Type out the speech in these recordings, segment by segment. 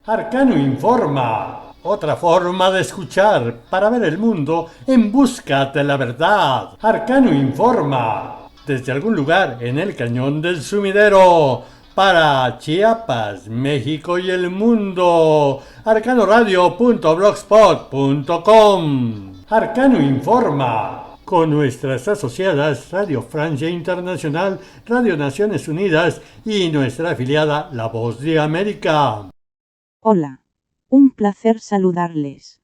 Arcano Informa, otra forma de escuchar para ver el mundo en busca de la verdad. Arcano Informa, desde algún lugar en el cañón del Sumidero, para Chiapas, México y el mundo. arcanoradio.blogspot.com. Arcano Informa, con nuestras asociadas Radio Francia Internacional, Radio Naciones Unidas y nuestra afiliada La Voz de América. Hola. Un placer saludarles.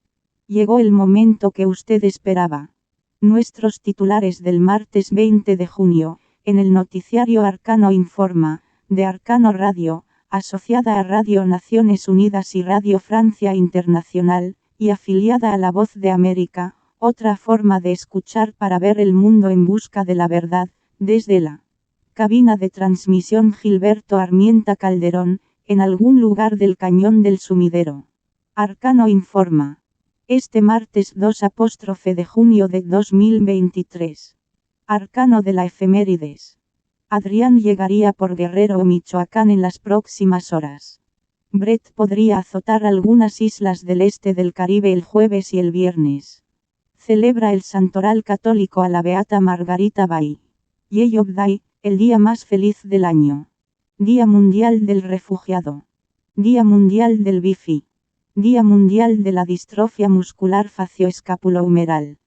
Llegó el momento que usted esperaba. Nuestros titulares del martes 20 de junio, en el noticiario Arcano Informa, de Arcano Radio, asociada a Radio Naciones Unidas y Radio Francia Internacional, y afiliada a La Voz de América, otra forma de escuchar para ver el mundo en busca de la verdad, desde la cabina de transmisión Gilberto Armienta Calderón, en algún lugar del cañón del Sumidero. Arcano Informa. Este martes 2 de junio de 2023. Arcano de la efemérides. Adrián llegaría por Guerrero o Michoacán en las próximas horas. Brett podría azotar algunas islas del este del Caribe el jueves y el viernes. Celebra el santoral católico a la beata Margarita Bay. Day of Day, el día más feliz del año. Día Mundial del Refugiado. Día Mundial del Bifi. Día Mundial de la Distrofia Muscular Facioescapulohumeral.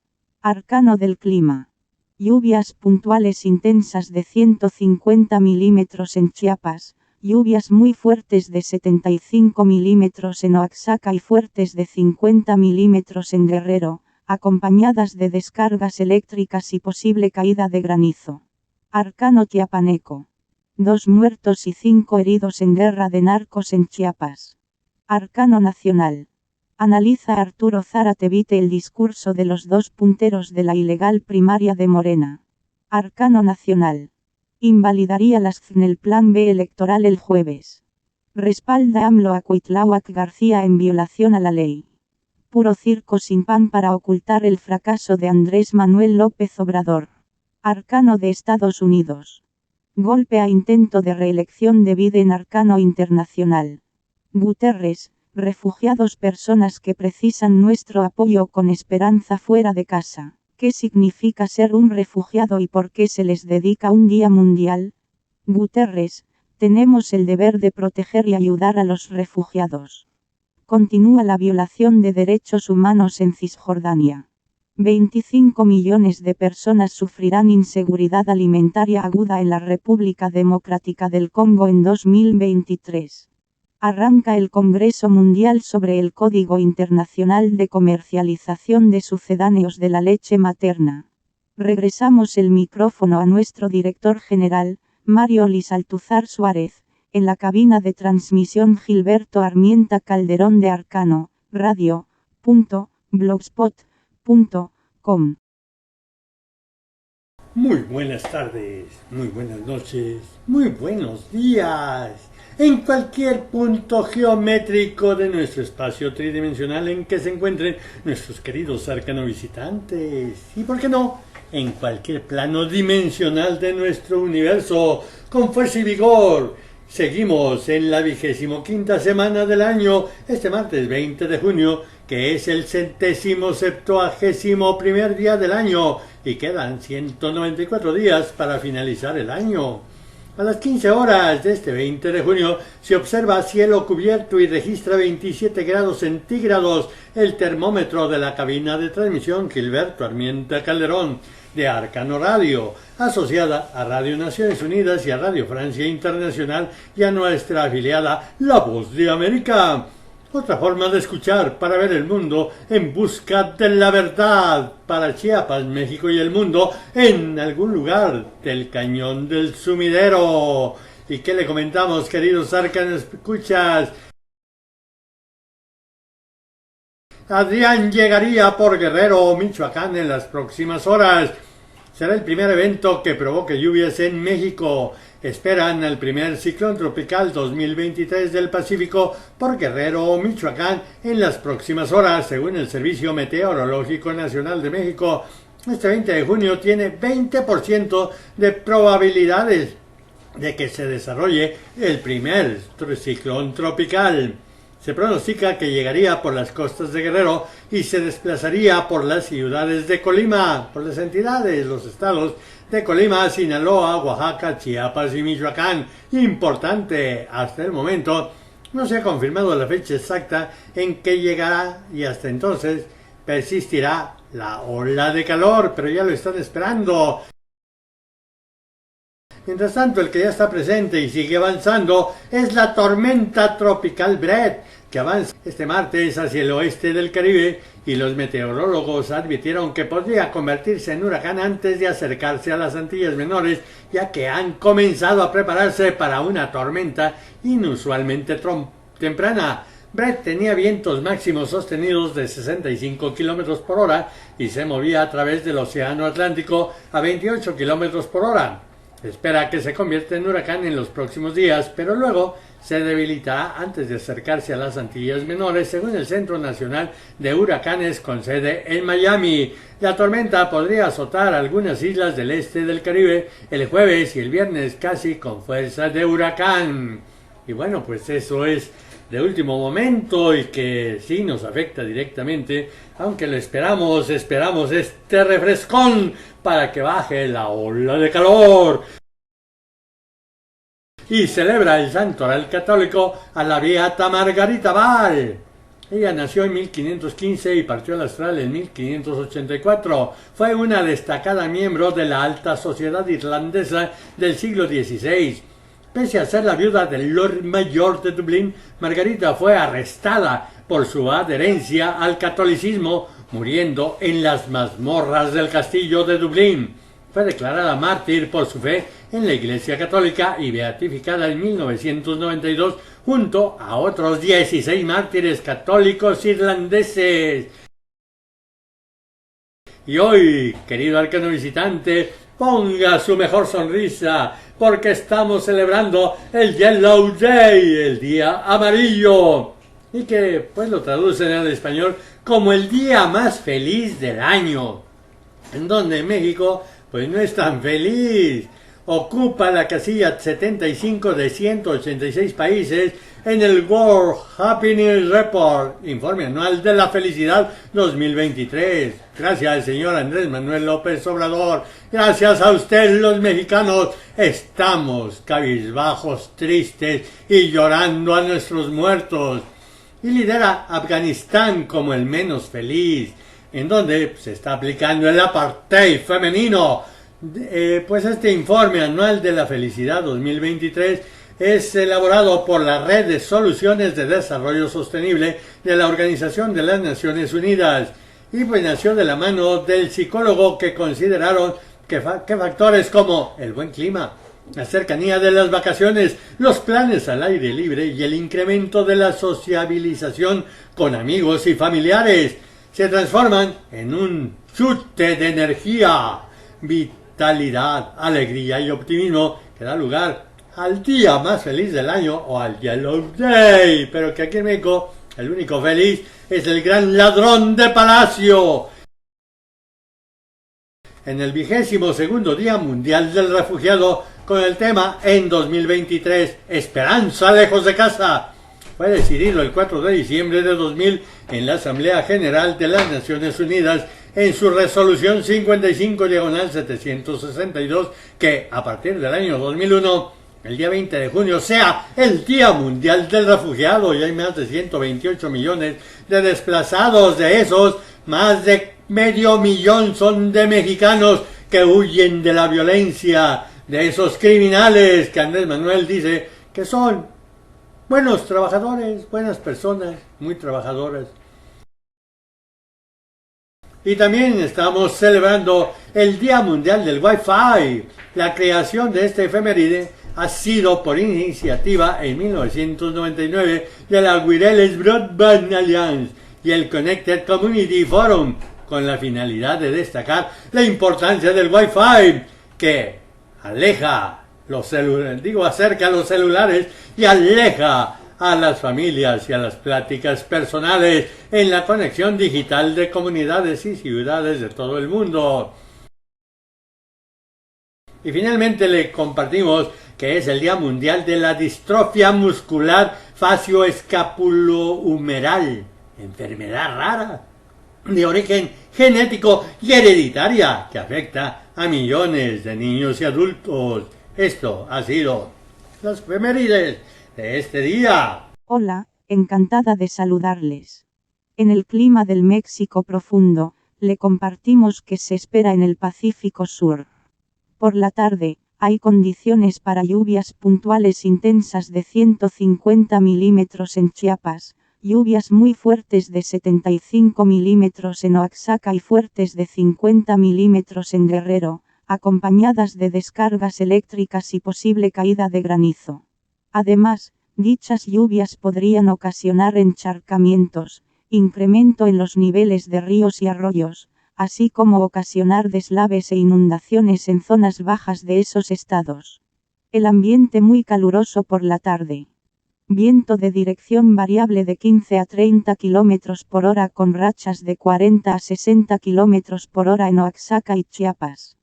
Arcano del Clima. Lluvias puntuales intensas de 150 milímetros en Chiapas, lluvias muy fuertes de 75 milímetros en Oaxaca y fuertes de 50 milímetros en Guerrero, acompañadas de descargas eléctricas y posible caída de granizo. Arcano chiapaneco. 2 muertos y 5 heridos en guerra de narcos en Chiapas. Arcano nacional. Analiza Arturo Zárate-Vite el discurso de los 2 punteros de la ilegal primaria de Morena. Arcano nacional. Invalidaría las CN el plan B electoral el jueves. Respalda AMLO a Cuitláhuac García en violación a la ley. Puro circo sin pan para ocultar el fracaso de Andrés Manuel López Obrador. Arcano de Estados Unidos. Golpe a intento de reelección de Biden. Arcano internacional. Guterres, refugiados, personas que precisan nuestro apoyo con esperanza fuera de casa. ¿Qué significa ser un refugiado y por qué se les dedica un día mundial? Guterres, tenemos el deber de proteger y ayudar a los refugiados. Continúa la violación de derechos humanos en Cisjordania. 25 millones de personas sufrirán inseguridad alimentaria aguda en la República Democrática del Congo en 2023. Arranca el Congreso Mundial sobre el Código Internacional de Comercialización de Sucedáneos de la Leche Materna. Regresamos el micrófono a nuestro director general, Mario Lisaltuzar Suárez, en la cabina de transmisión Gilberto Armienta Calderón de Arcano, radio.blogspot.com. Muy buenas tardes, muy buenas noches, muy buenos días. En cualquier punto geométrico de nuestro espacio tridimensional en que se encuentren nuestros queridos arcano visitantes. Y por qué no, en cualquier plano dimensional de nuestro universo, con fuerza y vigor. Seguimos en la 25ª semana del año, este martes 20 de junio, que es el 171º día del año, y quedan 194 días para finalizar el año. A las 15 horas de este 20 de junio se observa cielo cubierto y registra 27 grados centígrados el termómetro de la cabina de transmisión Gilberto Armienta Calderón de Arcano Radio, asociada a Radio Naciones Unidas y a Radio Francia Internacional y a nuestra afiliada La Voz de América. Otra forma de escuchar para ver el mundo en busca de la verdad para Chiapas, México y el mundo en algún lugar del cañón del Sumidero. ¿Y qué le comentamos, queridos arcanos escuchas? Adrián llegaría por Guerrero o Michoacán en las próximas horas. Será el primer evento que provoque lluvias en México. Esperan el primer ciclón tropical 2023 del Pacífico por Guerrero o Michoacán en las próximas horas, según el Servicio Meteorológico Nacional de México. Este 20 de junio tiene 20% de probabilidades de que se desarrolle el primer ciclón tropical. Se pronostica que llegaría por las costas de Guerrero y se desplazaría por las ciudades de Colima, por las entidades, los estados de Colima, Sinaloa, Oaxaca, Chiapas y Michoacán. Importante, hasta el momento no se ha confirmado la fecha exacta en que llegará y hasta entonces persistirá la ola de calor, pero ya lo están esperando. Mientras tanto, el que ya está presente y sigue avanzando es la tormenta tropical Brett, que avanza este martes hacia el oeste del Caribe y los meteorólogos advirtieron que podría convertirse en huracán antes de acercarse a las Antillas Menores, ya que han comenzado a prepararse para una tormenta inusualmente temprana. Brett tenía vientos máximos sostenidos de 65 km por hora y se movía a través del Océano Atlántico a 28 km por hora. Se espera que se convierta en huracán en los próximos días, pero luego se debilitará antes de acercarse a las Antillas Menores, según el Centro Nacional de Huracanes con sede en Miami. La tormenta podría azotar algunas islas del este del Caribe el jueves y el viernes casi con fuerza de huracán. Y bueno, pues eso es de último momento y que sí nos afecta directamente, aunque lo esperamos este refrescón para que baje la ola de calor. Y celebra el santoral católico a la beata Margarita Val. Ella nació en 1515 y partió al astral en 1584. Fue una destacada miembro de la alta sociedad irlandesa del siglo XVI. Pese a ser la viuda del Lord Mayor de Dublín, Margarita fue arrestada por su adherencia al catolicismo, muriendo en las mazmorras del castillo de Dublín. Fue declarada mártir por su fe en la Iglesia Católica y beatificada en 1992 junto a otros 16 mártires católicos irlandeses. Y hoy, querido arcano visitante, ponga su mejor sonrisa, porque estamos celebrando el Yellow Day, el día amarillo, y que pues lo traducen al español como el día más feliz del año, en donde en México pues no es tan feliz. Ocupa la casilla 75 de 186 países en el World Happiness Report, informe anual de la felicidad 2023. Gracias, señor Andrés Manuel López Obrador. Gracias a usted, los mexicanos. Estamos cabizbajos, tristes y llorando a nuestros muertos. Y lidera Afganistán como el menos feliz, en donde se está aplicando el apartheid femenino. Pues este informe anual de la felicidad 2023 es elaborado por la Red de Soluciones de Desarrollo Sostenible de la Organización de las Naciones Unidas y pues nació de la mano del psicólogo que consideraron que factores como el buen clima, la cercanía de las vacaciones, los planes al aire libre y el incremento de la sociabilización con amigos y familiares se transforman en un chute de energía, vitalidad, alegría y optimismo que da lugar al día más feliz del año o al Yellow Day, pero que aquí en México el único feliz es el gran ladrón de palacio. En el 22º Día Mundial del Refugiado, con el tema en 2023, Esperanza lejos de casa, fue decidido el 4 de diciembre de 2000 en la Asamblea General de las Naciones Unidas en su resolución 55/762 que a partir del año 2001 el día 20 de junio sea el Día Mundial del Refugiado y hay más de 128 millones de desplazados. De esos, más de medio millón son de mexicanos que huyen de la violencia, de esos criminales que Andrés Manuel dice que son buenos trabajadores, buenas personas, muy trabajadoras. Y también estamos celebrando el Día Mundial del Wi-Fi. La creación de este efeméride ha sido por iniciativa en 1999 de la Wireless Broadband Alliance y el Connected Community Forum, con la finalidad de destacar la importancia del Wi-Fi, que acerca a los celulares y aleja a las familias y a las pláticas personales en la conexión digital de comunidades y ciudades de todo el mundo. Y finalmente le compartimos que es el Día Mundial de la Distrofia Muscular Facio-Escapulohumeral, enfermedad rara de origen genético y hereditaria que afecta a millones de niños y adultos. Esto ha sido las efemérides de este día. Hola, encantada de saludarles. En el clima del México profundo, le compartimos que se espera en el Pacífico Sur. Por la tarde, hay condiciones para lluvias puntuales intensas de 150 milímetros en Chiapas, lluvias muy fuertes de 75 milímetros en Oaxaca y fuertes de 50 milímetros en Guerrero, acompañadas de descargas eléctricas y posible caída de granizo. Además, dichas lluvias podrían ocasionar encharcamientos, incremento en los niveles de ríos y arroyos, así como ocasionar deslaves e inundaciones en zonas bajas de esos estados. El ambiente muy caluroso por la tarde. Viento de dirección variable de 15 a 30 km por hora con rachas de 40 a 60 km por hora en Oaxaca y Chiapas.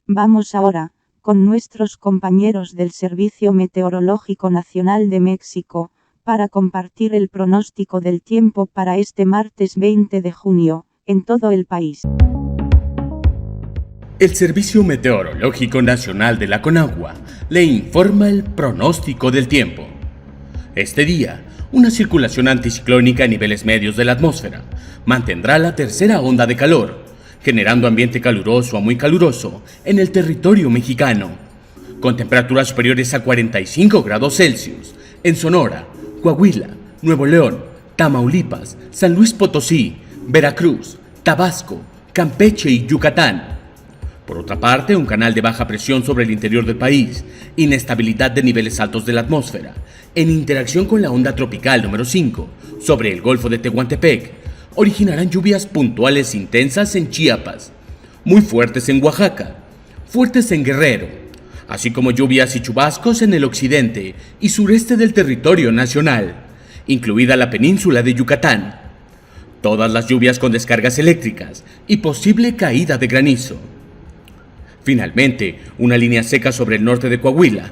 Vamos ahora, con nuestros compañeros del Servicio Meteorológico Nacional de México, para compartir el pronóstico del tiempo para este martes 20 de junio, en todo el país. El Servicio Meteorológico Nacional de la Conagua le informa el pronóstico del tiempo. Este día, una circulación anticiclónica a niveles medios de la atmósfera mantendrá la tercera onda de calor, generando ambiente caluroso a muy caluroso en el territorio mexicano, con temperaturas superiores a 45 grados Celsius en Sonora, Coahuila, Nuevo León, Tamaulipas, San Luis Potosí, Veracruz, Tabasco, Campeche y Yucatán. Por otra parte, un canal de baja presión sobre el interior del país, inestabilidad de niveles altos de la atmósfera, en interacción con la onda tropical número 5 sobre el Golfo de Tehuantepec, originarán lluvias puntuales intensas en Chiapas, muy fuertes en Oaxaca, fuertes en Guerrero, así como lluvias y chubascos en el occidente y sureste del territorio nacional, incluida la península de Yucatán. Todas las lluvias con descargas eléctricas y posible caída de granizo. Finalmente, una línea seca sobre el norte de Coahuila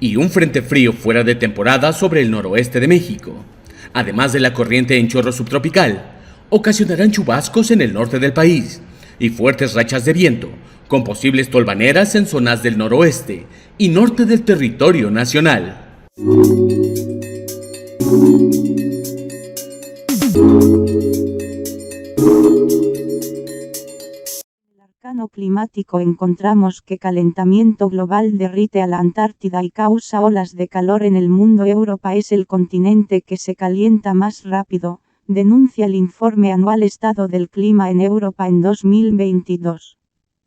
y un frente frío fuera de temporada sobre el noroeste de México, además de la corriente en chorro subtropical, ocasionarán chubascos en el norte del país y fuertes rachas de viento, con posibles tolvaneras en zonas del noroeste y norte del territorio nacional. Climático encontramos que calentamiento global derrite a la Antártida y causa olas de calor en el mundo. Europa es el continente que se calienta más rápido, denuncia el informe anual Estado del Clima en Europa en 2022.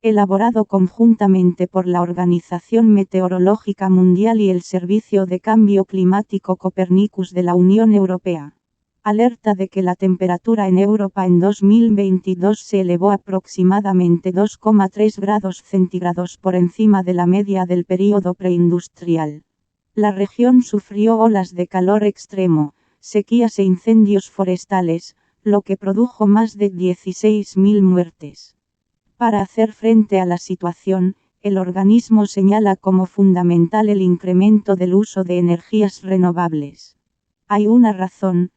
Elaborado conjuntamente por la Organización Meteorológica Mundial y el Servicio de Cambio Climático Copernicus de la Unión Europea. Alerta de que la temperatura en Europa en 2022 se elevó aproximadamente 2,3 grados centígrados por encima de la media del período preindustrial. La región sufrió olas de calor extremo, sequías e incendios forestales, lo que produjo más de 16.000 muertes. Para hacer frente a la situación, el organismo señala como fundamental el incremento del uso de energías renovables. Hay una razón.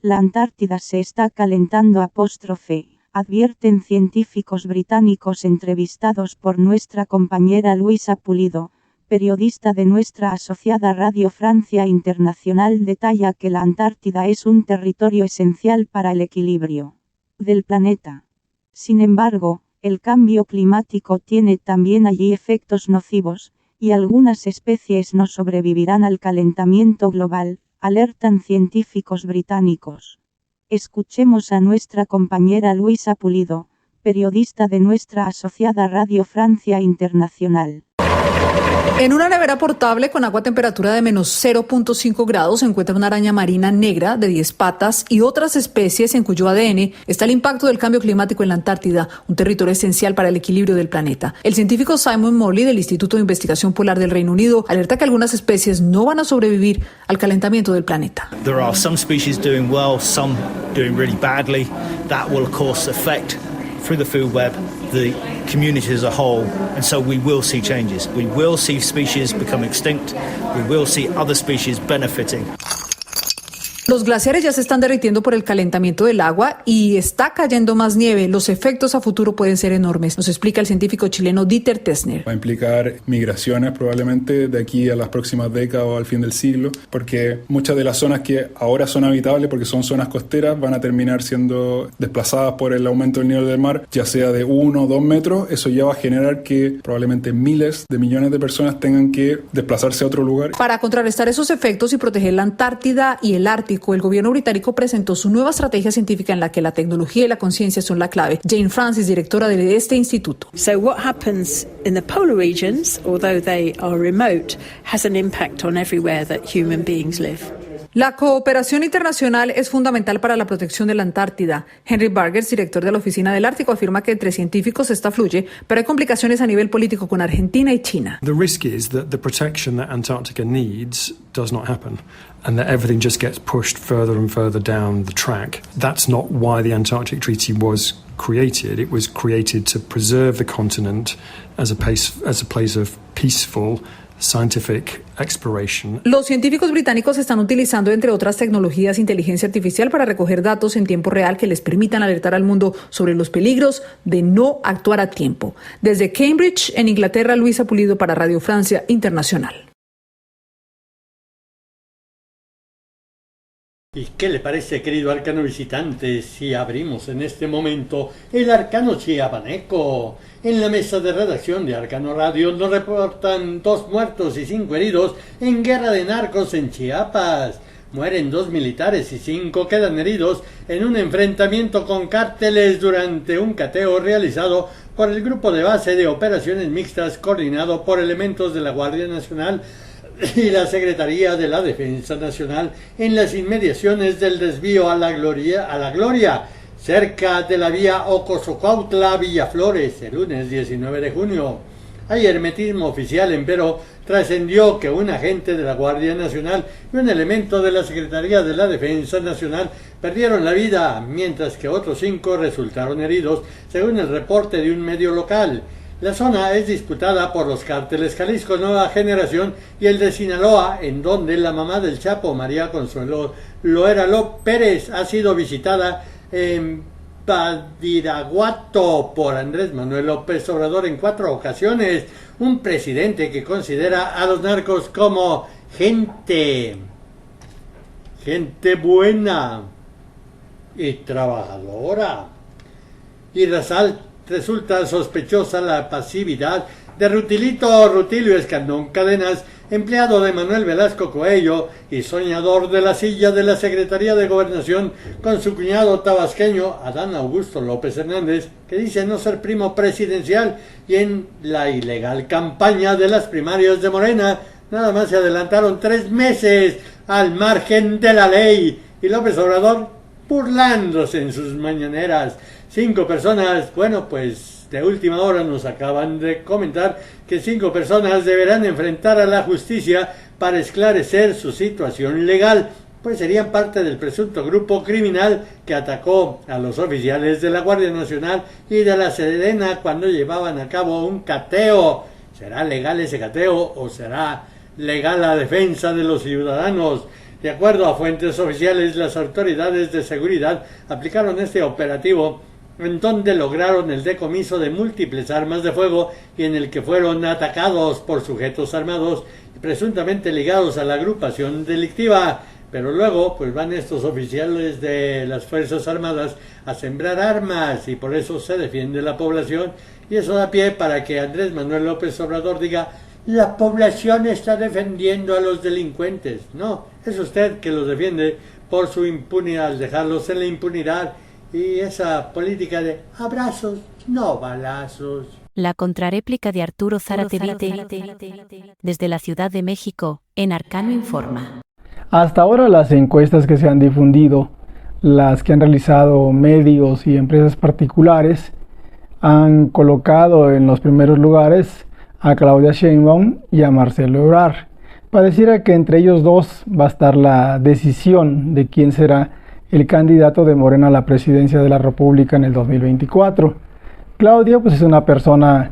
La Antártida se está calentando ', advierten científicos británicos entrevistados por nuestra compañera Luisa Pulido, periodista de nuestra asociada Radio Francia Internacional. Detalla que la Antártida es un territorio esencial para el equilibrio del planeta. Sin embargo, el cambio climático tiene también allí efectos nocivos, y algunas especies no sobrevivirán al calentamiento global, alertan científicos británicos. Escuchemos a nuestra compañera Luisa Pulido, periodista de nuestra asociada Radio Francia Internacional. En una nevera portable con agua a temperatura de menos 0.5 grados se encuentra una araña marina negra de 10 patas y otras especies en cuyo ADN está el impacto del cambio climático en la Antártida, un territorio esencial para el equilibrio del planeta. El científico Simon Morley del Instituto de Investigación Polar del Reino Unido alerta que algunas especies no van a sobrevivir al calentamiento del planeta. There are some species doing well, some doing really badly. That will of course affect through the food web the community as a whole, and so we will see changes. We will see species become extinct. We will see other species benefiting. Los glaciares ya se están derritiendo por el calentamiento del agua y está cayendo más nieve. Los efectos a futuro pueden ser enormes, nos explica el científico chileno Dieter Tessner. Va a implicar migraciones probablemente de aquí a las próximas décadas o al fin del siglo, porque muchas de las zonas que ahora son habitables, porque son zonas costeras, van a terminar siendo desplazadas por el aumento del nivel del mar, ya sea de 1 o 2 metros. Eso ya va a generar que probablemente miles de millones de personas tengan que desplazarse a otro lugar. Para contrarrestar esos efectos y proteger la Antártida y el Ártico, el gobierno británico presentó su nueva estrategia científica en la que la tecnología y la conciencia son la clave. Jane Francis, directora de este instituto. So what happens in the polar regions, although they are remote, has an impact on everywhere that human beings live. La cooperación internacional es fundamental para la protección de la Antártida. Henry Burgers, director de la Oficina del Ártico, afirma que entre científicos esta fluye, pero hay complicaciones a nivel político con Argentina y China. The risk is that the protection that Antarctica needs does not happen, and that everything just gets pushed further and further down the track. That's not why the Antarctic Treaty was created. It was created to preserve the continent as a place of peaceful scientific exploration. Los científicos británicos están utilizando, entre otras tecnologías, inteligencia artificial para recoger datos en tiempo real que les permitan alertar al mundo sobre los peligros de no actuar a tiempo. Desde Cambridge, en Inglaterra, Luisa Pulido para Radio Francia Internacional. ¿Y qué le parece, querido arcano visitante, si abrimos en este momento el arcano chiapaneco? En la mesa de redacción de Arcano Radio nos reportan 2 muertos y 5 heridos en guerra de narcos en Chiapas. Mueren 2 militares y 5 quedan heridos en un enfrentamiento con cárteles durante un cateo realizado por el Grupo de Base de Operaciones Mixtas coordinado por elementos de la Guardia Nacional y la Secretaría de la Defensa Nacional en las inmediaciones del desvío a la Gloria, cerca de la vía Ocosocuautla-Villaflores, el lunes 19 de junio. Hay hermetismo oficial, empero trascendió que un agente de la Guardia Nacional y un elemento de la Secretaría de la Defensa Nacional perdieron la vida, mientras que otros 5 resultaron heridos, según el reporte de un medio local. La zona es disputada por los cárteles Jalisco Nueva Generación y el de Sinaloa, en donde la mamá del Chapo, María Consuelo Loera Pérez, ha sido visitada en Badiraguato por Andrés Manuel López Obrador en 4 ocasiones, un presidente que considera a los narcos como gente buena y trabajadora. Y resulta sospechosa la pasividad de Rutilio Escandón Cadenas, empleado de Manuel Velasco Coello y soñador de la silla de la Secretaría de Gobernación, con su cuñado tabasqueño Adán Augusto López Hernández, que dice no ser primo presidencial, y en la ilegal campaña de las primarias de Morena nada más se adelantaron 3 meses al margen de la ley, y López Obrador burlándose en sus mañaneras. 5 personas, bueno, pues de última hora nos acaban de comentar que 5 personas deberán enfrentar a la justicia para esclarecer su situación legal, pues serían parte del presunto grupo criminal que atacó a los oficiales de la Guardia Nacional y de la Sedena cuando llevaban a cabo un cateo. ¿Será legal ese cateo o será legal la defensa de los ciudadanos? De acuerdo a fuentes oficiales, las autoridades de seguridad aplicaron este operativo en donde lograron el decomiso de múltiples armas de fuego y en el que fueron atacados por sujetos armados presuntamente ligados a la agrupación delictiva. Pero luego pues van estos oficiales de las Fuerzas Armadas a sembrar armas y por eso se defiende la población, y eso da pie para que Andrés Manuel López Obrador diga: la población está defendiendo a los delincuentes. No, es usted que los defiende por su impunidad, al dejarlos en la impunidad y esa política de abrazos, no balazos. La contrarréplica de Arturo Zárate desde la Ciudad de México, en Arcano Informa. Hasta ahora las encuestas que se han difundido, las que han realizado medios y empresas particulares, han colocado en los primeros lugares a Claudia Sheinbaum y a Marcelo Ebrard. Pareciera que entre ellos dos va a estar la decisión de quién será el candidato de Morena a la presidencia de la República en el 2024. Claudia pues es una persona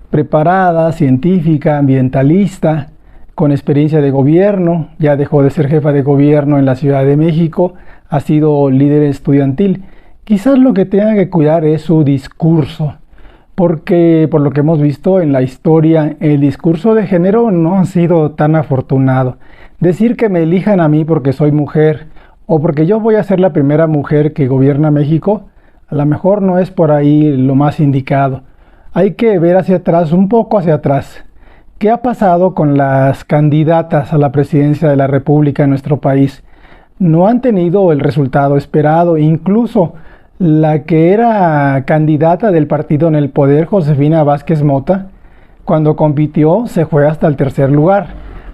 preparada, científica, ambientalista, con experiencia de gobierno, ya dejó de ser jefa de gobierno en la Ciudad de México, ha sido líder estudiantil. Quizás lo que tenga que cuidar es su discurso, porque por lo que hemos visto en la historia, el discurso de género no ha sido tan afortunado. Decir que me elijan a mí porque soy mujer o porque yo voy a ser la primera mujer que gobierna México, a lo mejor no es por ahí lo más indicado. Hay que ver hacia atrás, un poco hacia atrás. ¿Qué ha pasado con las candidatas a la presidencia de la República en nuestro país? No han tenido el resultado esperado, incluso la que era candidata del partido en el poder, Josefina Vázquez Mota, cuando compitió se fue hasta el tercer lugar.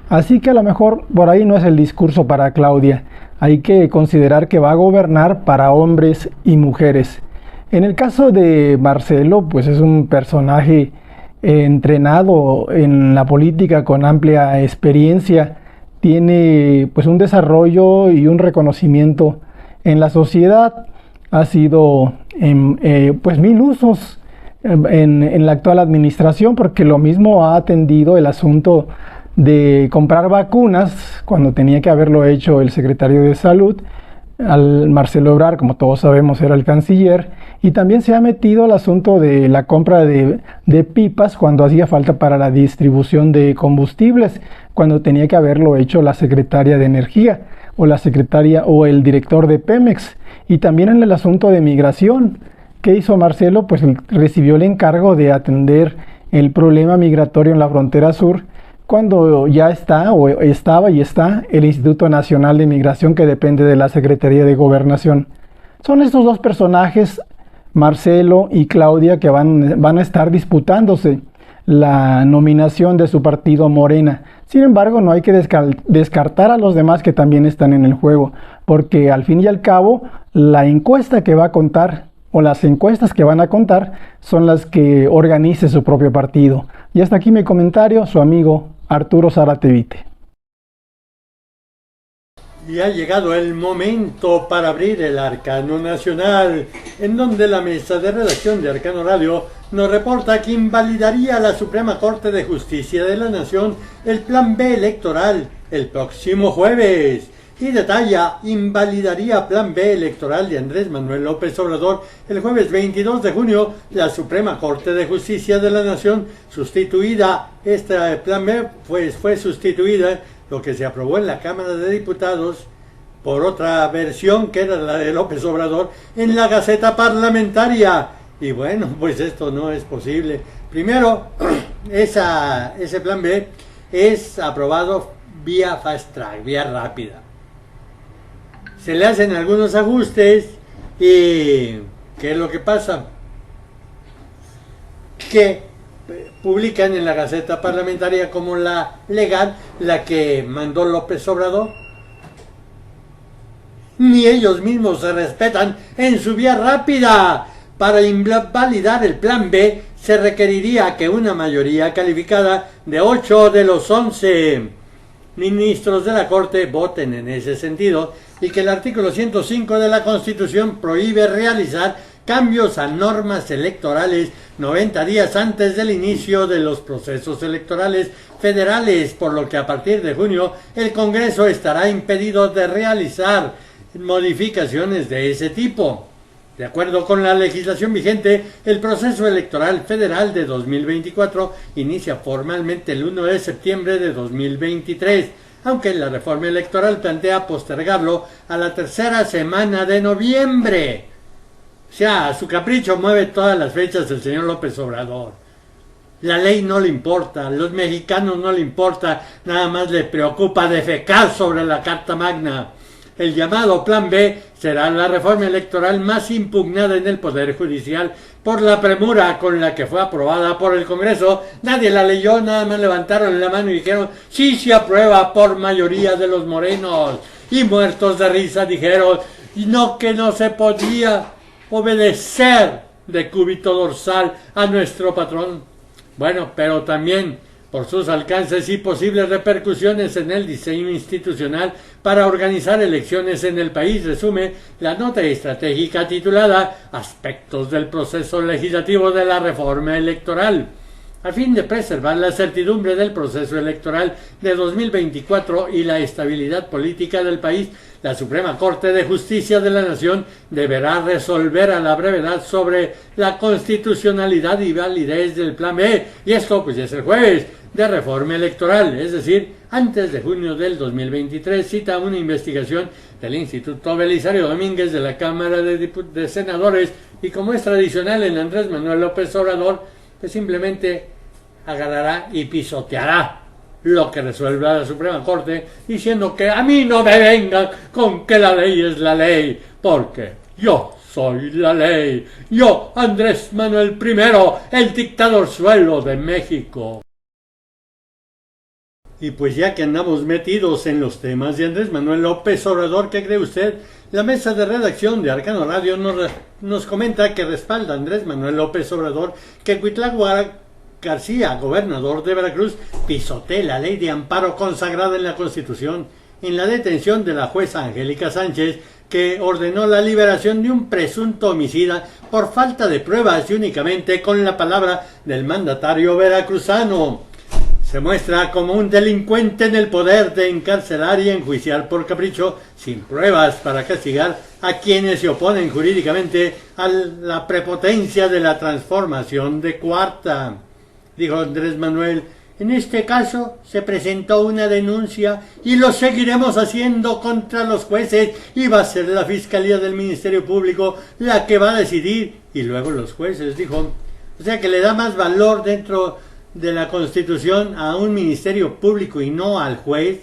Así que a lo mejor por ahí no es el discurso para Claudia. Hay que considerar que va a gobernar para hombres y mujeres. En el caso de Marcelo, pues es un personaje entrenado en la política con amplia experiencia. Tiene pues un desarrollo y un reconocimiento en la sociedad. Ha sido pues 1000 usos en la actual administración, porque lo mismo ha atendido el asunto de comprar vacunas cuando tenía que haberlo hecho el secretario de Salud. Al Marcelo Ebrard, como todos sabemos, era el canciller, y también se ha metido al asunto de la compra de pipas cuando hacía falta para la distribución de combustibles, cuando tenía que haberlo hecho la secretaria de Energía o la secretaria o el director de Pemex. Y también en el asunto de migración, ¿qué hizo Marcelo? Pues recibió el encargo de atender el problema migratorio en la frontera sur, cuando ya está o estaba y está el Instituto Nacional de Migración, que depende de la Secretaría de Gobernación. Son estos dos personajes, Marcelo y Claudia, que van a estar disputándose la nominación de su partido Morena. Sin embargo, no hay que descartar a los demás que también están en el juego, porque al fin y al cabo la encuesta que va a contar, o las encuestas que van a contar, son las que organice su propio partido. Y hasta aquí mi comentario, su amigo Arturo Zaratevite. Y ha llegado el momento para abrir el Arcano Nacional, en donde la mesa de redacción de Arcano Radio nos reporta que invalidaría la Suprema Corte de Justicia de la Nación el Plan B electoral el próximo jueves. Y detalla, invalidaría Plan B electoral de Andrés Manuel López Obrador el jueves 22 de junio, la Suprema Corte de Justicia de la Nación sustituida. Este Plan B pues fue sustituida, lo que se aprobó en la Cámara de Diputados, por otra versión que era la de López Obrador en la Gaceta Parlamentaria. Y bueno, pues esto no es posible. Primero, ese Plan B es aprobado vía fast track, vía rápida. Se le hacen algunos ajustes y ¿qué es lo que pasa? Que publican en la Gaceta Parlamentaria como la legal, la que mandó López Obrador. Ni ellos mismos se respetan en su vía rápida. Para invalidar el Plan B se requeriría que una mayoría calificada de 8 de los 11 ministros de la Corte voten en ese sentido, y que el artículo 105 de la Constitución prohíbe realizar cambios a normas electorales 90 días antes del inicio de los procesos electorales federales, por lo que a partir de junio el Congreso estará impedido de realizar modificaciones de ese tipo. De acuerdo con la legislación vigente, el proceso electoral federal de 2024 inicia formalmente el 1 de septiembre de 2023, aunque la reforma electoral plantea postergarlo a la tercera semana de noviembre. O sea, a su capricho mueve todas las fechas del señor López Obrador. La ley no le importa, a los mexicanos no le importa, nada más le preocupa defecar sobre la Carta Magna. El llamado Plan B será la reforma electoral más impugnada en el Poder Judicial por la premura con la que fue aprobada por el Congreso. Nadie la leyó, nada más levantaron la mano y dijeron, sí se aprueba por mayoría de los morenos. Y muertos de risa dijeron, no, que no se podía obedecer de cúbito dorsal a nuestro patrón. Bueno, pero también por sus alcances y posibles repercusiones en el diseño institucional para organizar elecciones en el país, resume la nota estratégica titulada Aspectos del proceso legislativo de la reforma electoral. A fin de preservar la certidumbre del proceso electoral de 2024 y la estabilidad política del país, la Suprema Corte de Justicia de la Nación deberá resolver a la brevedad sobre la constitucionalidad y validez del Plan B, y esto pues es el jueves, de reforma electoral, es decir, antes de junio del 2023, cita una investigación del Instituto Belisario Domínguez de la Cámara de Senadores, y como es tradicional en Andrés Manuel López Obrador, pues simplemente agarrará y pisoteará lo que resuelva la Suprema Corte, diciendo que a mí no me vengan con que la ley es la ley, porque yo soy la ley, yo Andrés Manuel I, el dictadorzuelo de México. Y pues ya que andamos metidos en los temas de Andrés Manuel López Obrador, ¿qué cree usted? La mesa de redacción de Arcano Radio nos comenta que respalda a Andrés Manuel López Obrador que Cuitláhuac García, gobernador de Veracruz, pisotee la ley de amparo consagrada en la Constitución en la detención de la jueza Angélica Sánchez, que ordenó la liberación de un presunto homicida por falta de pruebas y únicamente con la palabra del mandatario veracruzano. Se muestra como un delincuente en el poder de encarcelar y enjuiciar por capricho, sin pruebas, para castigar a quienes se oponen jurídicamente a la prepotencia de la transformación de cuarta. Dijo Andrés Manuel, en este caso se presentó una denuncia y lo seguiremos haciendo contra los jueces y va a ser la Fiscalía del Ministerio Público la que va a decidir y luego los jueces, dijo. O sea que le da más valor dentro de la Constitución a un Ministerio Público y no al juez.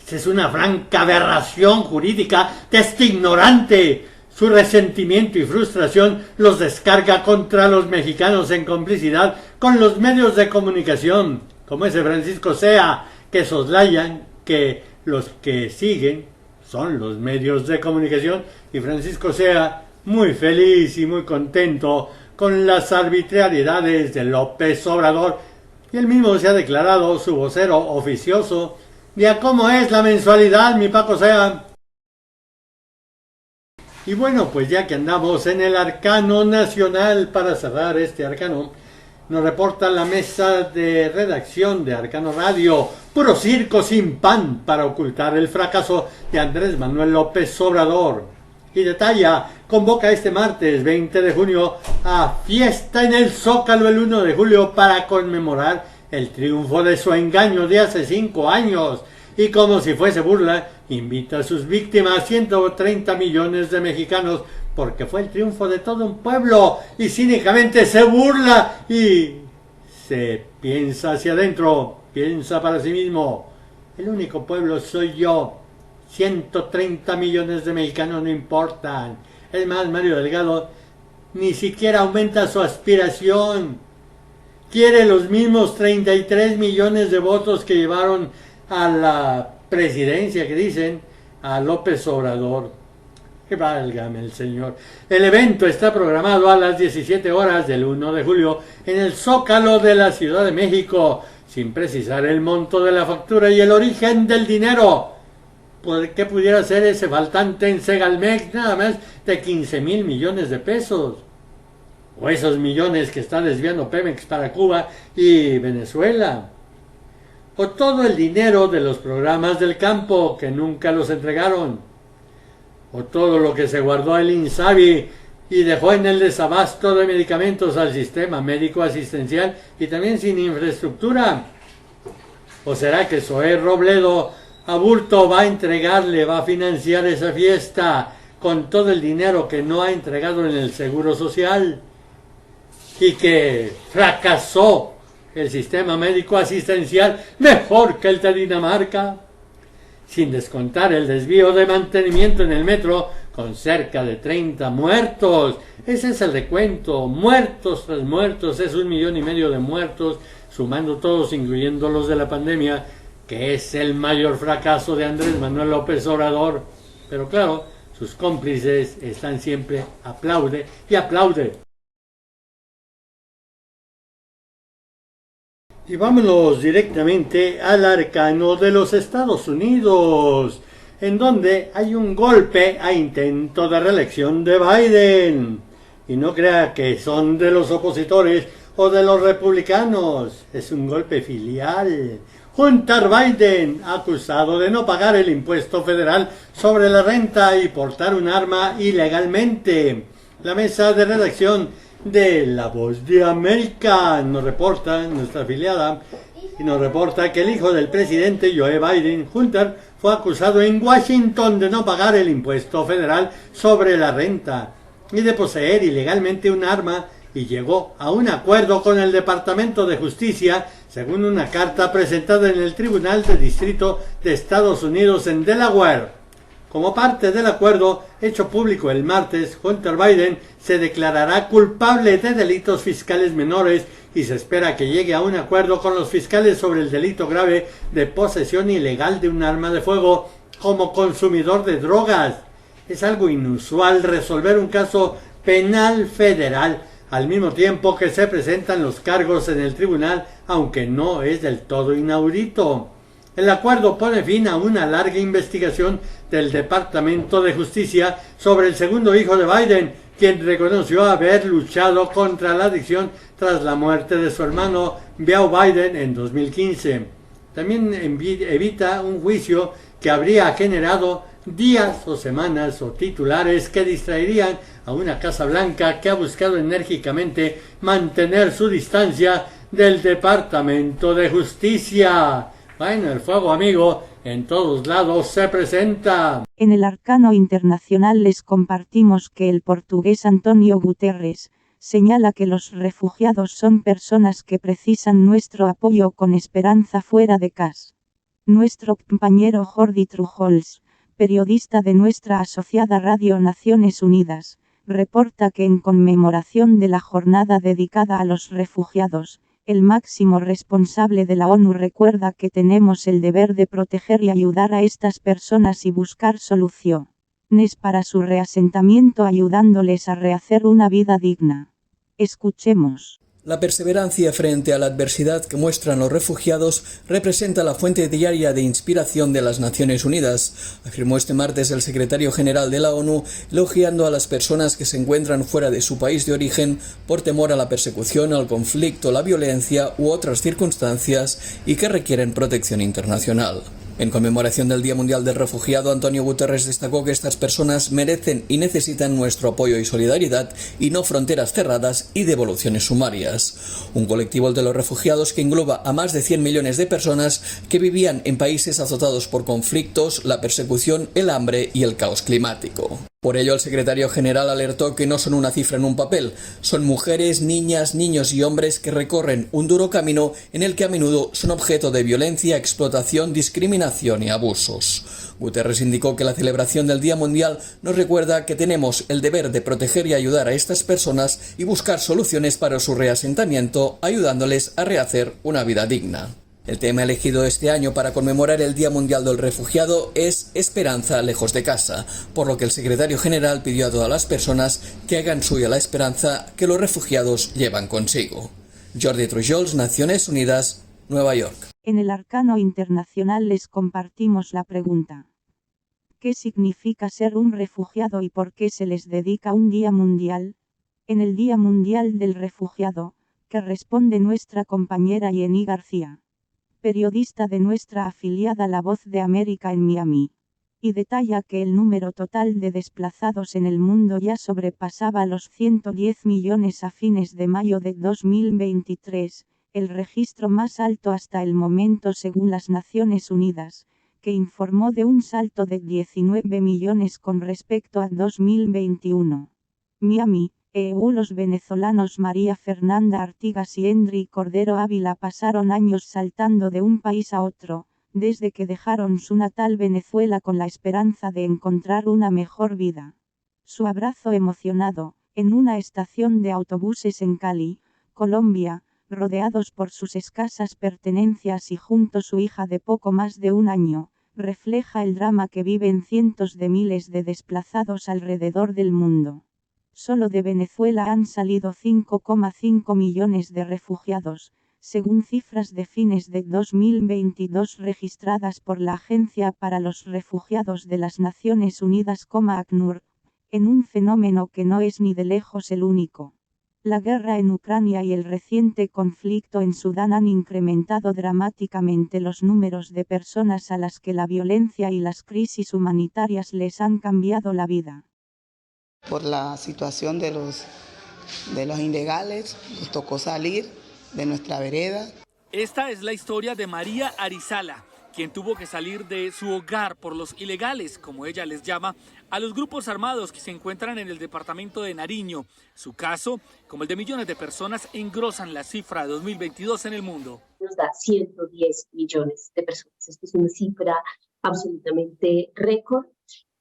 Esta es una franca aberración jurídica de este ignorante. Su resentimiento y frustración los descarga contra los mexicanos en complicidad con los medios de comunicación, como ese Francisco Sea, que soslayan que los que siguen son los medios de comunicación, y Francisco Sea muy feliz y muy contento con las arbitrariedades de López Obrador, y él mismo se ha declarado su vocero oficioso. Ya cómo es la mensualidad, mi Paco Sea. Y bueno, pues ya que andamos en el arcano nacional, para cerrar este arcano, nos reporta la mesa de redacción de Arcano Radio, puro circo sin pan para ocultar el fracaso de Andrés Manuel López Obrador. Y detalla, convoca este martes 20 de junio a fiesta en el Zócalo el 1 de julio para conmemorar el triunfo de su engaño de hace 5 años. Y como si fuese burla, invita a sus víctimas, 130 millones de mexicanos, porque fue el triunfo de todo un pueblo, y cínicamente se burla y se piensa hacia adentro, piensa para sí mismo. El único pueblo soy yo, 130 millones de mexicanos no importan. Es más, Mario Delgado ni siquiera aumenta su aspiración, quiere los mismos 33 millones de votos que llevaron a la presidencia, que dicen, a López Obrador. Que válgame el señor. El evento está programado a las 17 horas del 1 de julio en el Zócalo de la Ciudad de México, sin precisar el monto de la factura y el origen del dinero. ¿Por qué pudiera ser ese faltante en Segalmex nada más de 15,000 millones de pesos? O esos millones que está desviando Pemex para Cuba y Venezuela. O todo el dinero de los programas del campo que nunca los entregaron. O todo lo que se guardó el INSABI y dejó en el desabasto de medicamentos al sistema médico asistencial y también sin infraestructura. ¿O será que Zoé Robledo Aburto va a entregarle, va a financiar esa fiesta con todo el dinero que no ha entregado en el Seguro Social y que fracasó el sistema médico asistencial mejor que el de Dinamarca? Sin descontar el desvío de mantenimiento en el metro con cerca de 30 muertos. Ese es el recuento, muertos tras muertos, es 1,5 millones de muertos, sumando todos, incluyendo los de la pandemia, que es el mayor fracaso de Andrés Manuel López Obrador. Pero claro, sus cómplices están siempre aplaude y aplaude. Y vámonos directamente al arcano de los Estados Unidos, en donde hay un golpe a intento de reelección de Biden. Y no crea que son de los opositores o de los republicanos, es un golpe filial. Hunter Biden, acusado de no pagar el impuesto federal sobre la renta y portar un arma ilegalmente. La mesa de redacción de La Voz de América nos reporta, nuestra afiliada, y nos reporta que el hijo del presidente Joe Biden, Hunter, fue acusado en Washington de no pagar el impuesto federal sobre la renta y de poseer ilegalmente un arma, y llegó a un acuerdo con el Departamento de Justicia, según una carta presentada en el Tribunal de Distrito de Estados Unidos en Delaware. Como parte del acuerdo hecho público el martes, Hunter Biden se declarará culpable de delitos fiscales menores y se espera que llegue a un acuerdo con los fiscales sobre el delito grave de posesión ilegal de un arma de fuego como consumidor de drogas. Es algo inusual resolver un caso penal federal al mismo tiempo que se presentan los cargos en el tribunal, aunque no es del todo inaudito. El acuerdo pone fin a una larga investigación del Departamento de Justicia sobre el segundo hijo de Biden, quien reconoció haber luchado contra la adicción tras la muerte de su hermano Beau Biden en 2015. También evita un juicio que habría generado días o semanas o titulares que distraerían a una Casa Blanca que ha buscado enérgicamente mantener su distancia del Departamento de Justicia. Bueno, el fuego amigo en todos lados se presenta. En el arcano internacional les compartimos que el portugués Antonio Guterres señala que los refugiados son personas que precisan nuestro apoyo con esperanza fuera de casa. Nuestro compañero Jordi Trujols, periodista de nuestra asociada Radio Naciones Unidas, reporta que en conmemoración de la jornada dedicada a los refugiados, el máximo responsable de la ONU recuerda que tenemos el deber de proteger y ayudar a estas personas y buscar soluciones para su reasentamiento ayudándoles a rehacer una vida digna. Escuchemos. La perseverancia frente a la adversidad que muestran los refugiados representa la fuente diaria de inspiración de las Naciones Unidas, afirmó este martes el secretario general de la ONU, elogiando a las personas que se encuentran fuera de su país de origen por temor a la persecución, al conflicto, la violencia u otras circunstancias y que requieren protección internacional. En conmemoración del Día Mundial del Refugiado, Antonio Guterres destacó que estas personas merecen y necesitan nuestro apoyo y solidaridad y no fronteras cerradas y devoluciones sumarias. Un colectivo, el de los refugiados, que engloba a más de 100 millones de personas que vivían en países azotados por conflictos, la persecución, el hambre y el caos climático. Por ello, el secretario general alertó que no son una cifra en un papel, son mujeres, niñas, niños y hombres que recorren un duro camino en el que a menudo son objeto de violencia, explotación, discriminación y abusos. Guterres indicó que la celebración del Día Mundial nos recuerda que tenemos el deber de proteger y ayudar a estas personas y buscar soluciones para su reasentamiento, ayudándoles a rehacer una vida digna. El tema elegido este año para conmemorar el Día Mundial del Refugiado es Esperanza lejos de casa, por lo que el secretario general pidió a todas las personas que hagan suya la esperanza que los refugiados llevan consigo. Jordi Trujols, Naciones Unidas, Nueva York. En el arcano internacional les compartimos la pregunta. ¿Qué significa ser un refugiado y por qué se les dedica un Día Mundial? En el Día Mundial del Refugiado, que responde nuestra compañera Jenny García, periodista de nuestra afiliada La Voz de América en Miami, y detalla que el número total de desplazados en el mundo ya sobrepasaba los 110 millones a fines de mayo de 2023, el registro más alto hasta el momento según las Naciones Unidas, que informó de un salto de 19 millones con respecto a 2021. Miami, EU. Los venezolanos María Fernanda Artigas y Henry Cordero Ávila pasaron años saltando de un país a otro, desde que dejaron su natal Venezuela con la esperanza de encontrar una mejor vida. Su abrazo emocionado, en una estación de autobuses en Cali, Colombia, rodeados por sus escasas pertenencias y junto a su hija de poco más de un año, refleja el drama que viven cientos de miles de desplazados alrededor del mundo. Solo de Venezuela han salido 5,5 millones de refugiados, Según cifras de fines de 2022 registradas por la Agencia para los Refugiados de las Naciones Unidas, ACNUR, en un fenómeno que no es ni de lejos el único. La guerra en Ucrania y el reciente conflicto en Sudán han incrementado dramáticamente los números de personas a las que la violencia y las crisis humanitarias les han cambiado la vida. Por la situación de los ilegales, nos tocó salir de nuestra vereda. Esta es la historia de María Arizala, quien tuvo que salir de su hogar por los ilegales, como ella les llama, a los grupos armados que se encuentran en el departamento de Nariño. Su caso, como el de millones de personas, engrosan la cifra de 2022 en el mundo. Nos da 110 millones de personas. Esta es una cifra absolutamente récord.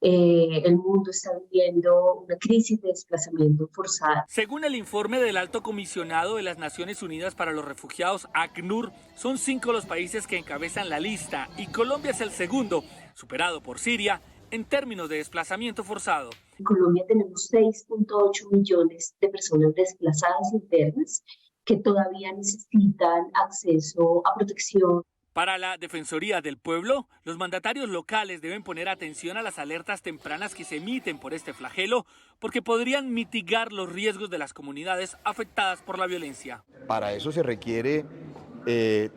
El mundo está viviendo una crisis de desplazamiento forzada. Según el informe del Alto Comisionado de las Naciones Unidas para los Refugiados, ACNUR, son 5 los países que encabezan la lista y Colombia es el segundo, superado por Siria, en términos de desplazamiento forzado. En Colombia tenemos 6.8 millones de personas desplazadas internas que todavía necesitan acceso a protección. Para la Defensoría del Pueblo, los mandatarios locales deben poner atención a las alertas tempranas que se emiten por este flagelo, porque podrían mitigar los riesgos de las comunidades afectadas por la violencia. Para eso se requiere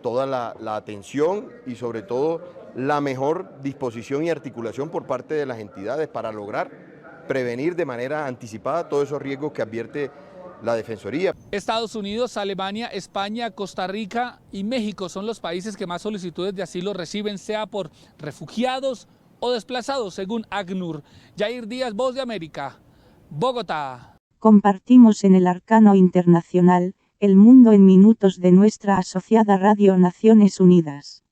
toda la atención y sobre todo la mejor disposición y articulación por parte de las entidades para lograr prevenir de manera anticipada todos esos riesgos que advierte la Defensoría. Estados Unidos, Alemania, España, Costa Rica y México son los países que más solicitudes de asilo reciben, sea por refugiados o desplazados, según ACNUR. Yair Díaz, Voz de América, Bogotá. Compartimos en el Arcano Internacional, el mundo en minutos de nuestra asociada Radio Naciones Unidas.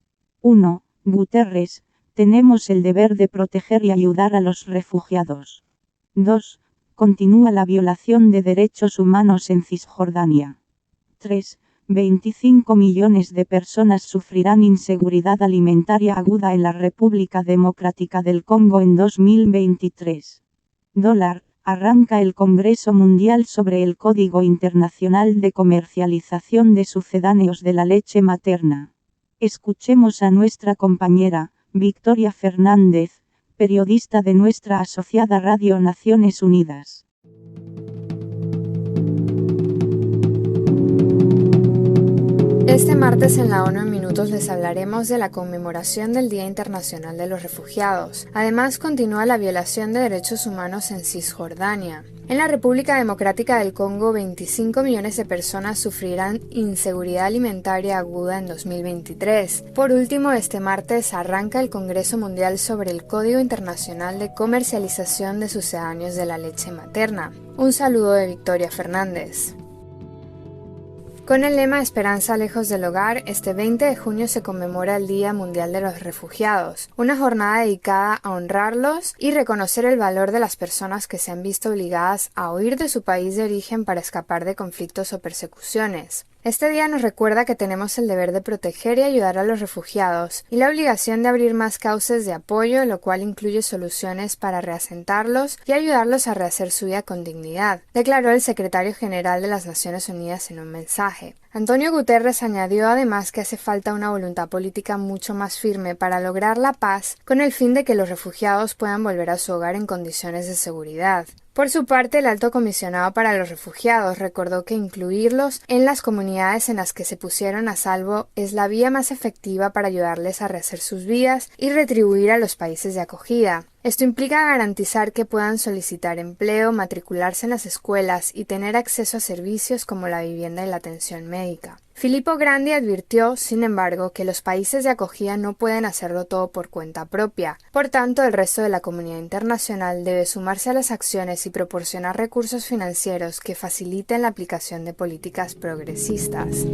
1. Guterres, tenemos el deber de proteger y ayudar a los refugiados. 2. Continúa la violación de derechos humanos en Cisjordania. 3. 25 millones de personas sufrirán inseguridad alimentaria aguda en la República Democrática del Congo en 2023. Arranca el Congreso Mundial sobre el Código Internacional de Comercialización de Sucedáneos de la Leche Materna. Escuchemos a nuestra compañera, Victoria Fernández, periodista de nuestra asociada Radio Naciones Unidas. Este martes en la ONU en Minutos les hablaremos de la conmemoración del Día Internacional de los Refugiados. Además, continúa la violación de derechos humanos en Cisjordania. En la República Democrática del Congo, 25 millones de personas sufrirán inseguridad alimentaria aguda en 2023. Por último, este martes arranca el Congreso Mundial sobre el Código Internacional de Comercialización de Sucedáneos de la Leche Materna. Un saludo de Victoria Fernández. Con el lema Esperanza lejos del hogar, este 20 de junio se conmemora el Día Mundial de los Refugiados, una jornada dedicada a honrarlos y reconocer el valor de las personas que se han visto obligadas a huir de su país de origen para escapar de conflictos o persecuciones. Este día nos recuerda que tenemos el deber de proteger y ayudar a los refugiados y la obligación de abrir más cauces de apoyo, lo cual incluye soluciones para reasentarlos y ayudarlos a rehacer su vida con dignidad, declaró el secretario general de las Naciones Unidas en un mensaje. Antonio Guterres añadió además que hace falta una voluntad política mucho más firme para lograr la paz con el fin de que los refugiados puedan volver a su hogar en condiciones de seguridad. Por su parte, el Alto Comisionado para los Refugiados recordó que incluirlos en las comunidades en las que se pusieron a salvo es la vía más efectiva para ayudarles a rehacer sus vidas y retribuir a los países de acogida. Esto implica garantizar que puedan solicitar empleo, matricularse en las escuelas y tener acceso a servicios como la vivienda y la atención médica. Filippo Grandi advirtió, sin embargo, que los países de acogida no pueden hacerlo todo por cuenta propia. Por tanto, el resto de la comunidad internacional debe sumarse a las acciones y proporcionar recursos financieros que faciliten la aplicación de políticas progresistas.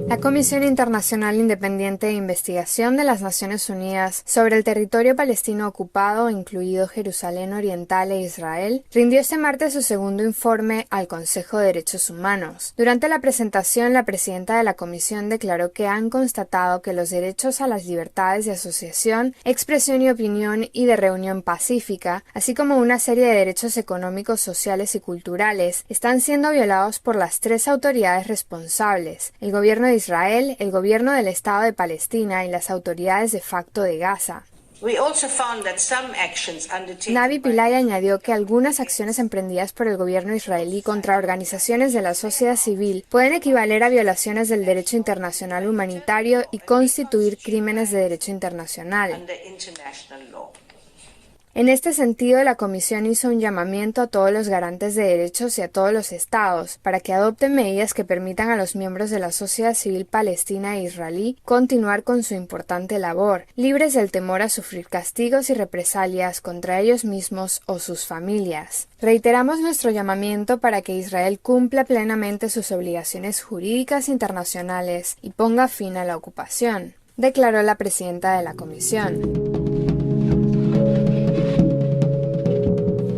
La Comisión Internacional Independiente de Investigación de las Naciones Unidas sobre el territorio palestino ocupado, incluido Jerusalén Oriental e Israel, rindió este martes su segundo informe al Consejo de Derechos Humanos. Durante la presentación, la presidenta de la comisión declaró que han constatado que los derechos a las libertades de asociación, expresión y opinión y de reunión pacífica, así como una serie de derechos económicos, sociales y culturales, están siendo violados por las tres autoridades responsables: el gobierno de Israel, el gobierno del Estado de Palestina y las autoridades de facto de Gaza. Navi Pillay añadió que algunas acciones emprendidas por el gobierno israelí contra organizaciones de la sociedad civil pueden equivaler a violaciones del derecho internacional humanitario y constituir crímenes de derecho internacional. En este sentido, la Comisión hizo un llamamiento a todos los garantes de derechos y a todos los estados para que adopten medidas que permitan a los miembros de la sociedad civil palestina e israelí continuar con su importante labor, libres del temor a sufrir castigos y represalias contra ellos mismos o sus familias. Reiteramos nuestro llamamiento para que Israel cumpla plenamente sus obligaciones jurídicas internacionales y ponga fin a la ocupación, declaró la presidenta de la Comisión.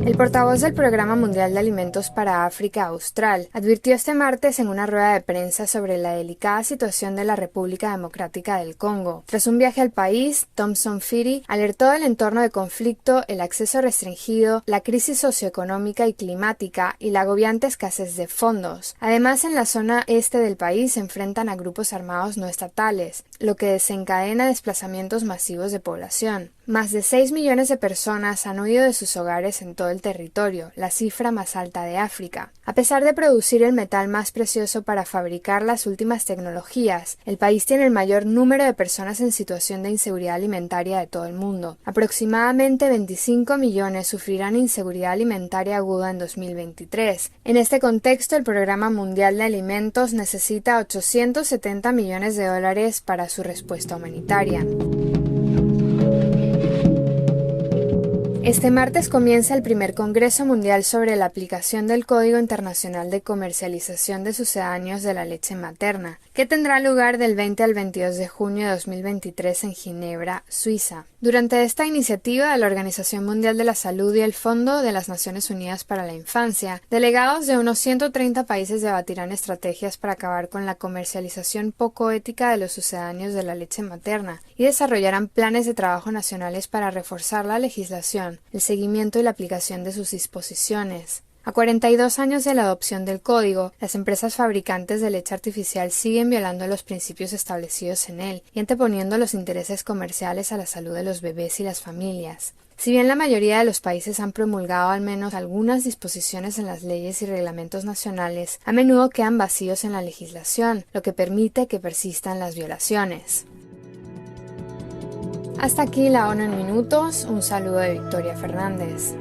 El portavoz del Programa Mundial de Alimentos para África Austral advirtió este martes en una rueda de prensa sobre la delicada situación de la República Democrática del Congo. Tras un viaje al país, Thomson Firi alertó del entorno de conflicto, el acceso restringido, la crisis socioeconómica y climática y la agobiante escasez de fondos. Además, en la zona este del país se enfrentan a grupos armados no estatales, lo que desencadena desplazamientos masivos de población. Más de 6 millones de personas han huido de sus hogares en todo el territorio, la cifra más alta de África. A pesar de producir el metal más precioso para fabricar las últimas tecnologías, el país tiene el mayor número de personas en situación de inseguridad alimentaria de todo el mundo. Aproximadamente 25 millones sufrirán inseguridad alimentaria aguda en 2023. En este contexto, el Programa Mundial de Alimentos necesita 870 millones de dólares para su respuesta humanitaria. Este martes comienza el primer Congreso Mundial sobre la aplicación del Código Internacional de Comercialización de Sucedáneos de la Leche Materna, que tendrá lugar del 20 al 22 de junio de 2023 en Ginebra, Suiza. Durante esta iniciativa de la Organización Mundial de la Salud y el Fondo de las Naciones Unidas para la Infancia, delegados de unos 130 países debatirán estrategias para acabar con la comercialización poco ética de los sucedáneos de la leche materna y desarrollarán planes de trabajo nacionales para reforzar la legislación, el seguimiento y la aplicación de sus disposiciones. A 42 años de la adopción del código, las empresas fabricantes de leche artificial siguen violando los principios establecidos en él y anteponiendo los intereses comerciales a la salud de los bebés y las familias. Si bien la mayoría de los países han promulgado al menos algunas disposiciones en las leyes y reglamentos nacionales, a menudo quedan vacíos en la legislación, lo que permite que persistan las violaciones. Hasta aquí la ONU en minutos. Un saludo de Victoria Fernández.